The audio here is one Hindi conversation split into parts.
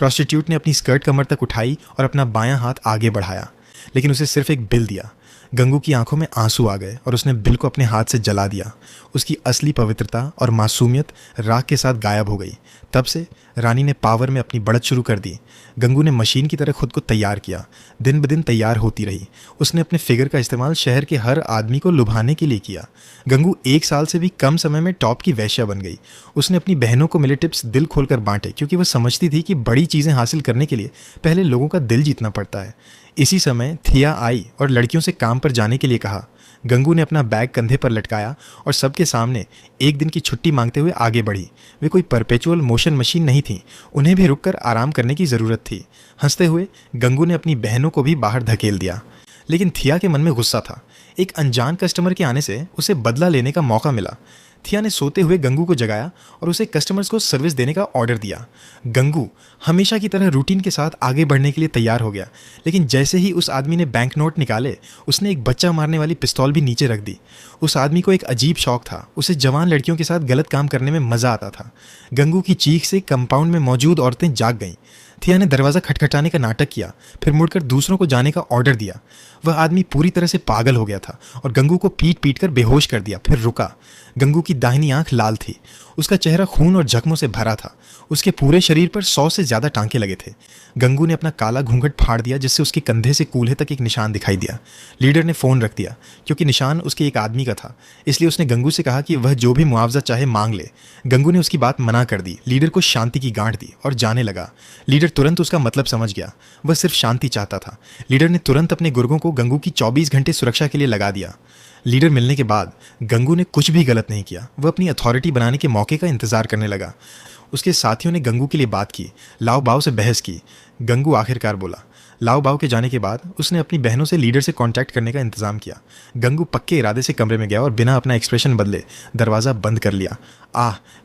प्रोस्टिट्यूट ने अपनी स्कर्ट कमर तक उठाई और अपना बायां हाथ आगे बढ़ाया, लेकिन उसे सिर्फ एक बिल दिया। गंगू की आंखों में आंसू आ गए और उसने बिल को अपने हाथ से जला दिया। उसकी असली पवित्रता और मासूमियत राख के साथ गायब हो गई। तब से रानी ने पावर में अपनी बढ़त शुरू कर दी। गंगू ने मशीन की तरह खुद को तैयार किया, दिन ब दिन तैयार होती रही। उसने अपने फिगर का इस्तेमाल शहर के हर आदमी को लुभाने के लिए किया। गंगू 1 साल से भी कम समय में टॉप की वेश्या बन गई। उसने अपनी बहनों को मिले टिप्स दिल खोलकर बांटे, क्योंकि वह समझती थी कि बड़ी चीज़ें हासिल करने के लिए पहले लोगों का दिल जीतना पड़ता है। इसी समय थिया आई और लड़कियों से काम पर जाने के लिए कहा। गंगू ने अपना बैग कंधे पर लटकाया और सबके सामने एक दिन की छुट्टी मांगते हुए आगे बढ़ी। वे कोई परपेचुअल मोशन मशीन नहीं थी, उन्हें भी रुककर आराम करने की ज़रूरत थी। हंसते हुए गंगू ने अपनी बहनों को भी बाहर धकेल दिया, लेकिन थिया के मन में गुस्सा था। एक अनजान कस्टमर के आने से उसे बदला लेने का मौका मिला। थिया ने सोते हुए गंगू को जगाया और उसे कस्टमर्स को सर्विस देने का ऑर्डर दिया। गंगू हमेशा की तरह रूटीन के साथ आगे बढ़ने के लिए तैयार हो गया, लेकिन जैसे ही उस आदमी ने बैंक नोट निकाले, उसने एक बच्चा मारने वाली पिस्तौल भी नीचे रख दी। उस आदमी को एक अजीब शौक था, उसे जवान लड़कियों के साथ गलत काम करने में मज़ा आता था। गंगू की चीख से कंपाउंड में मौजूद औरतें जाग गईं। थिया ने दरवाज़ा खटखटाने का नाटक किया, फिर मुड़कर दूसरों को जाने का ऑर्डर दिया। वह आदमी पूरी तरह से पागल हो गया था और गंगू को पीट पीट कर बेहोश कर दिया, फिर रुका। गंगू की दाहिनी आंख लाल थी, उसका चेहरा खून और जख्मों से भरा था। उसके पूरे शरीर पर 100 से ज़्यादा टांके लगे थे। गंगू ने अपना काला घूंघट फाड़ दिया, जिससे उसके कंधे से कूल्हे तक एक निशान दिखाई दिया। लीडर ने फ़ोन रख दिया, क्योंकि निशान उसके एक आदमी का था। इसलिए उसने गंगू से कहा कि वह जो भी मुआवजा चाहे मांग ले। गंगू ने उसकी बात मना कर दी। लीडर को शांति की गांठ दी और जाने लगा। लीडर तुरंत उसका मतलब समझ गया, वह सिर्फ शांति चाहता था। लीडर ने तुरंत अपने गुर्गों को गंगू की 24 घंटे सुरक्षा के लिए लगा दिया। लीडर मिलने के बाद गंगू ने कुछ भी गलत नहीं किया। वह अपनी अथॉरिटी बनाने के मौके का इंतजार करने लगा। उसके साथियों ने गंगू के लिए बात की, लाओ बाओ से बहस की। गंगू आखिरकार बोला। लाओ बाओ के जाने के बाद उसने अपनी बहनों से लीडर से कांटेक्ट करने का इंतजाम किया। गंगू पक्के इरादे से कमरे में गया और बिना अपना एक्सप्रेशन बदले दरवाज़ा बंद कर लिया।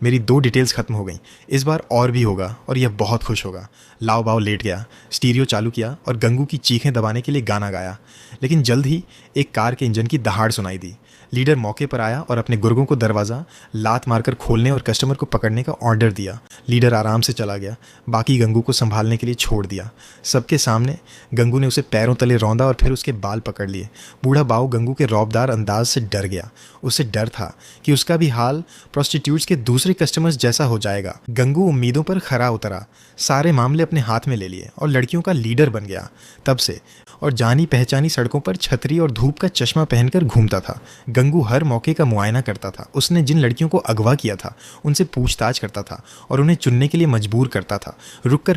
मेरी 2 डिटेल्स खत्म हो गई, इस बार और भी होगा और यह बहुत खुश होगा। लाओ बाओ लेट गया, स्टीरियो चालू किया और गंगू की चीखें दबाने के लिए गाना गाया। लेकिन जल्द ही एक कार के इंजन की दहाड़ सुनाई दी। लीडर मौके पर आया और अपने गुर्गों को दरवाज़ा लात मारकर खोलने और कस्टमर को पकड़ने का ऑर्डर दिया। लीडर आराम से चला गया, बाकी गंगू को संभालने के लिए छोड़ दिया। सबके सामने गंगू ने उसे पैरों तले रौंदा और फिर उसके बाल पकड़ लिए। बूढ़ा बाऊ गंगू के रौबदार अंदाज से डर गया। उसे डर था कि उसका भी हाल प्रोस्टिट्यूट्स के दूसरे कस्टमर्स जैसा हो जाएगा। गंगू उम्मीदों पर खरा उतरा, सारे मामले अपने हाथ में ले लिए और लड़कियों का लीडर बन गया। तब से और जानी पहचानी सड़कों पर छतरी और धूप का चश्मा पहनकर घूमता था। गंगू हर मौके का मुआयना करता था। उसने जिन लड़कियों को अगवा किया था उनसे पूछताछ करता था और उन्हें चुनने के लिए मजबूर करता था। रुककर